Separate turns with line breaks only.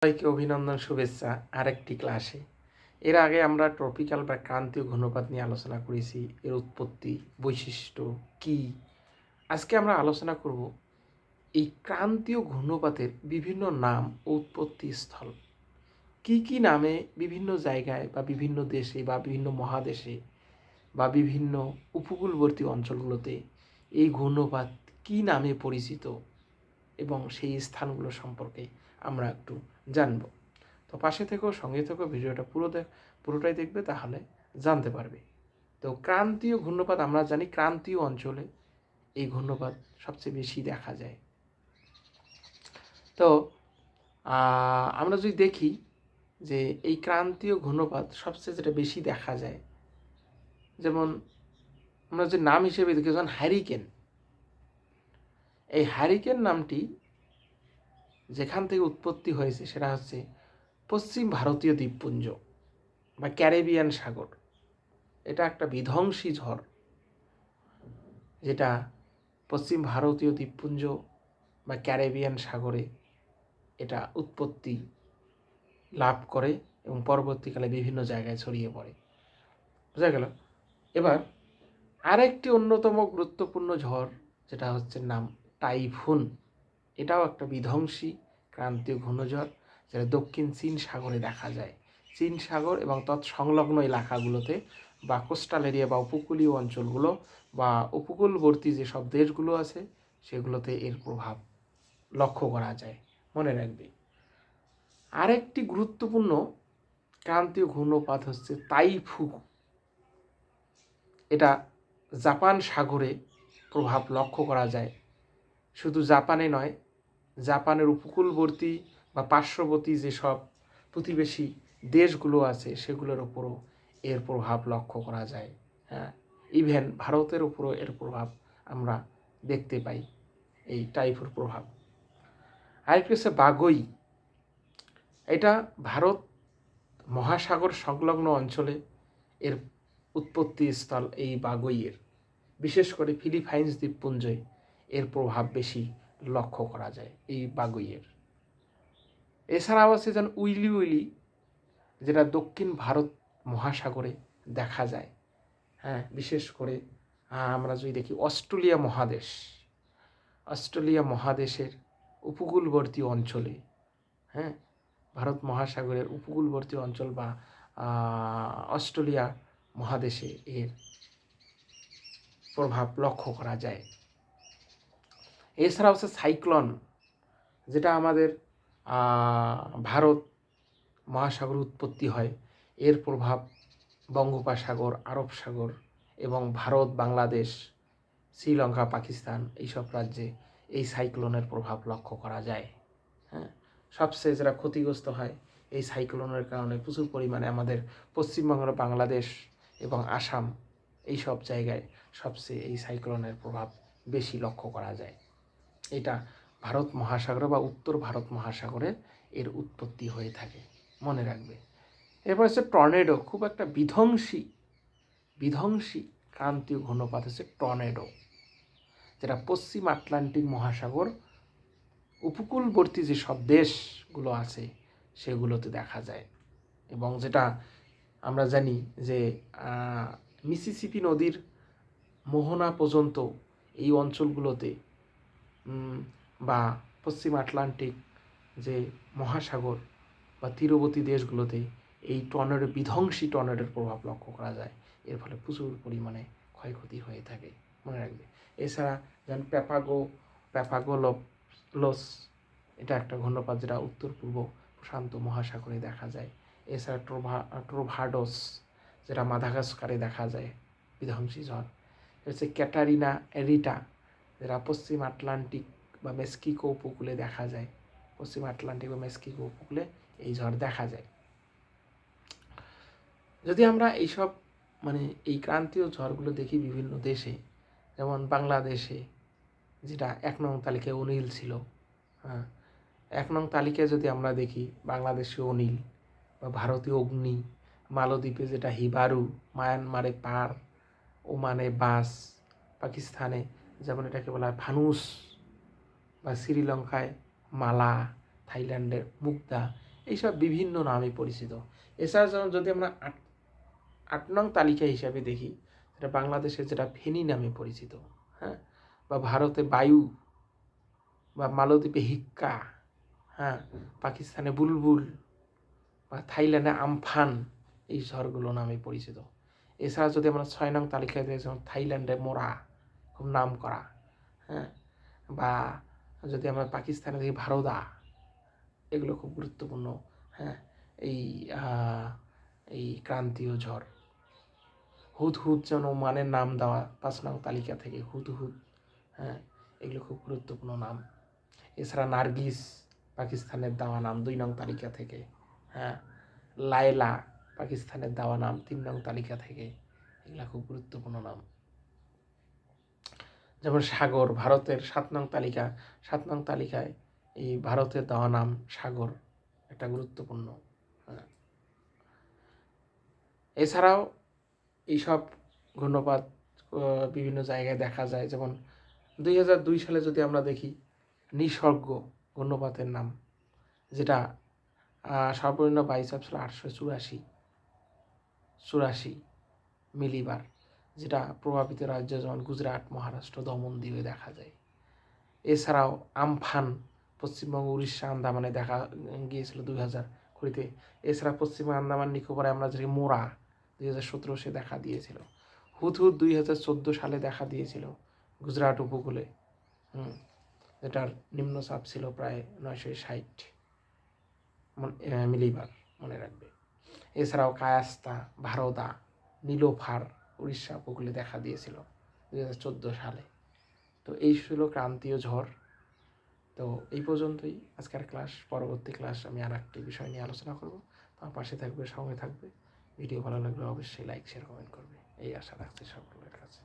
সবাইকে অভিনন্দন, শুভেচ্ছা আরেকটি ক্লাসে। এর আগে আমরা ট্রপিক্যাল বা ক্রান্তীয় ঘূর্ণিপাত নিয়ে আলোচনা করেছি, এর উৎপত্তি, বৈশিষ্ট্য কী। আজকে আমরা আলোচনা করব এই ক্রান্তীয় ঘূর্ণিপাতের বিভিন্ন নাম ও উৎপত্তি স্থল। কি কি নামে বিভিন্ন জায়গায় বা বিভিন্ন দেশে বা বিভিন্ন মহাদেশে বা বিভিন্ন উপকূলবর্তী অঞ্চলগুলোতে এই ঘূর্ণিপাত কী নামে পরিচিত এবং সেই স্থানগুলো সম্পর্কে আমরা একটু জানব। তো পাশে থেকেও, সঙ্গে থেকেও ভিডিওটা পুরোটাই দেখবে, তাহলে জানতে পারবে। তো ক্রান্তীয় ঘূর্ণিপাত আমরা জানি ক্রান্তীয় অঞ্চলে এই ঘূর্ণিপাত সবচেয়ে বেশি দেখা যায়। তো আমরা যদি দেখি যে এই ক্রান্তীয় ঘূর্ণিপাত সবচেয়ে যেটা বেশি দেখা যায়, যেমন আমরা যে নাম হিসেবে দেখি যেমন হ্যারিকেন। এই হ্যারিকেন নামটি যেখান থেকে উৎপত্তি হয়েছে সেটা হচ্ছে পশ্চিম ভারতীয় দ্বীপপুঞ্জ বা ক্যারিবিয়ান সাগর। এটা একটা বিধ্বংসী ঝড় যেটা পশ্চিম ভারতীয় দ্বীপপুঞ্জ বা ক্যারিবিয়ান সাগরে এটা উৎপত্তি লাভ করে এবং পরবর্তীকালে বিভিন্ন জায়গায় ছড়িয়ে পড়ে। বোঝা গেল? এবার আরেকটি অন্যতম গুরুত্বপূর্ণ ঝড় যেটা হচ্ছে নাম টাইফুন। এটাও একটা বিধ্বংসী ক্রান্তীয় ঘূর্ণিঝড় যেটা দক্ষিণ চীন সাগরে দেখা যায়। চীন সাগর এবং তৎসংলগ্ন এলাকাগুলোতে বা কোস্টাল এরিয়া বা উপকূলীয় অঞ্চলগুলো বা উপকূলবর্তী যেসব দেশগুলো আছে সেগুলোতে এর প্রভাব লক্ষ্য করা যায়, মনে রাখবে। আরেকটি গুরুত্বপূর্ণ ক্রান্তীয় ঘূর্ণিপাত হচ্ছে তাইফু। এটা জাপান সাগরে প্রভাব লক্ষ্য করা যায়। শুধু জাপানে নয়, জাপানের উপকূলবর্তী বা পার্শ্ববর্তী যেসব প্রতিবেশী দেশগুলো আছে সেগুলোর উপরও এর প্রভাব লক্ষ্য করা যায়। হ্যাঁ, ইভেন ভারতের উপরও এর প্রভাব আমরা দেখতে পাই, এই টাইফুর প্রভাব। আরেকটি হচ্ছে বাগই। এটা ভারত মহাসাগর সংলগ্ন অঞ্চলে এর উৎপত্তি স্থল এই বাগইয়ের। বিশেষ করে ফিলিপাইন্স দ্বীপপুঞ্জে এর প্রভাব বেশি লক্ষ্য করা যায় এই বাগইয়ের। এছাড়াও আছে যেন উইলি উইলি, যেটা দক্ষিণ ভারত মহাসাগরে দেখা যায়। হ্যাঁ, বিশেষ করে আমরা যদি দেখি অস্ট্রেলিয়া মহাদেশের উপকূলবর্তী অঞ্চলে, হ্যাঁ, ভারত মহাসাগরের উপকূলবর্তী অঞ্চল বা অস্ট্রেলিয়া মহাদেশে এর প্রভাব লক্ষ্য করা যায়। এছাড়া হচ্ছে সাইক্লোন, যেটা আমাদের ভারত মহাসাগর উৎপত্তি হয়। এর প্রভাব বঙ্গোপসাগর, আরব সাগর এবং ভারত, বাংলাদেশ, শ্রীলঙ্কা, পাকিস্তান এইসব রাজ্যে এই সাইক্লোনের প্রভাব লক্ষ্য করা যায়। হ্যাঁ, সবচেয়ে যারা ক্ষতিগ্রস্ত হয় এই সাইক্লোনের কারণে প্রচুর পরিমাণে আমাদের পশ্চিমবঙ্গ, বাংলাদেশ এবং আসাম এইসব জায়গায় সবচেয়ে এই সাইক্লোনের প্রভাব বেশি লক্ষ্য করা যায়। এটা ভারত মহাসাগরে বা উত্তর ভারত মহাসাগরে এর উৎপত্তি হয়ে থাকে, মনে রাখবে। এরপর হচ্ছে টর্নেডো। খুব একটা বিধ্বংসী ক্রান্তীয় ঘূর্ণিপাত হচ্ছে টর্নেডো, যেটা পশ্চিম আটলান্টিক মহাসাগর উপকূলবর্তী যেসব দেশগুলো আছে সেগুলোতে দেখা যায়। এবং যেটা আমরা জানি যে মিসিসিপি নদীর মোহনা পর্যন্ত এই অঞ্চলগুলোতে বা পশ্চিম আটলান্টিক যে মহাসাগর বা তীরবর্তী দেশগুলোতে এই বিধ্বংসী টর্নেডোর প্রভাব লক্ষ্য করা যায়। এর ফলে প্রচুর পরিমাণে ক্ষয়ক্ষতি হয়ে থাকে, মনে রাখবে। এছাড়া যেমন প্যাপাগোলস, এটা একটা ঘূর্ণিপাত যেটা উত্তর পূর্ব প্রশান্ত মহাসাগরে দেখা যায়। এছাড়া ট্রোভাডোস, যেটা মাদাগাস্কারে দেখা যায়, বিধ্বংসী ঝড়। হচ্ছে ক্যাটারিনা এরিটা, যেটা পশ্চিম আটলান্টিক বা মেক্সিকো উপকূলে দেখা যায়। পশ্চিম আটলান্টিক বা মেক্সিকো উপকূলে এই ঝড় দেখা যায়। যদি আমরা এইসব এই ক্রান্তীয় ঝড়গুলো দেখি বিভিন্ন দেশে, যেমন বাংলাদেশে যেটা 1 নং তালিকায় অনিল ছিল। হ্যাঁ, 1 নং তালিকায় যদি আমরা দেখি বাংলাদেশে অনিল বা ভারতীয় অগ্নি, মালদ্বীপে যেটা হিবারু, মায়ানমারে পার, ওমানে বাস, পাকিস্তানে যেমন এটাকে বলা হয় ফানুস, বা শ্রীলঙ্কায় মালা, থাইল্যান্ডের মুক্তা, এইসব বিভিন্ন নামে পরিচিত। এছাড়া যেমন যদি আমরা 8 নং তালিকা হিসাবে দেখি, যেটা বাংলাদেশে যেটা ফেনী নামে পরিচিত, হ্যাঁ, বা ভারতে বায়ু, বা মালদ্বীপে হিক্কা, হ্যাঁ, পাকিস্তানে বুলবুল, বা থাইল্যান্ডে আমফান, এই ঝড়গুলো নামে পরিচিত। এছাড়া যদি আমরা 6 নং তালিকায় দেখি, যেমন থাইল্যান্ডে মোরা, খুব নাম করা, হ্যাঁ, বা যদি আমরা পাকিস্তানে দেখি ভারদা, এগুলো খুব গুরুত্বপূর্ণ, হ্যাঁ, এই এই ক্রান্তীয় ঝড়। হুদহুদ যেন ওমানের নাম দেওয়া 5 নং তালিকা থেকে, হুদহুদ, হ্যাঁ, এগুলো খুব গুরুত্বপূর্ণ নাম। এছাড়া নার্গিস পাকিস্তানের দেওয়া নাম 2 নং তালিকা থেকে, হ্যাঁ, লায়লা পাকিস্তানের দেওয়া নাম 3 নং তালিকা থেকে, এগুলো খুব গুরুত্বপূর্ণ নাম। যেমন সাগর ভারতের 7 নং তালিকা, 7 নং তালিকায় এই ভারতের দেওয়া নাম সাগর, একটা গুরুত্বপূর্ণ, হ্যাঁ। এছাড়াও এইসব ঘূর্ণপাত বিভিন্ন জায়গায় দেখা যায়। যেমন 2002 সালে যদি আমরা দেখি, নিসর্গ ঘূর্ণপাতের নাম, যেটা সর্বনিম্ন বায়ুচাপ ছিল 884 মিলিবার, যেটা প্রভাবিত রাজ্য যেমন গুজরাট, মহারাষ্ট্র, দমন দ্বীপে দেখা যায়। এছাড়াও আমফান পশ্চিমবঙ্গ, উড়িষ্যা, আন্দামানে দেখা গিয়েছিল 2020-তে। এছাড়া পশ্চিম আন্দামান নিকোবরে আমরা যেটা মোরা 2017 দেখা দিয়েছিল। হুদহুদ 2014 সালে দেখা দিয়েছিল গুজরাট উপকূলে, যেটার নিম্নচাপ ছিল প্রায় 960 মিলিবার, মনে রাখবে। এছাড়াও কায়াস্তা, ভারদা, নীলোফার উড়িষ্যা উপকূলে দেখা দিয়েছিল 2014 সালে। তো এই ছিল ক্রান্তীয় ঝড়। তো এই পর্যন্তই আজকের ক্লাস। পরবর্তী ক্লাস আমি আর একটি বিষয় নিয়ে আলোচনা করব। তোমার পাশে থাকবে, সঙ্গে থাকবে। ভিডিও ভালো লাগলে অবশ্যই লাইক, শেয়ার, কমেন্ট করবে, এই আশা রাখছি সকলের কাছে।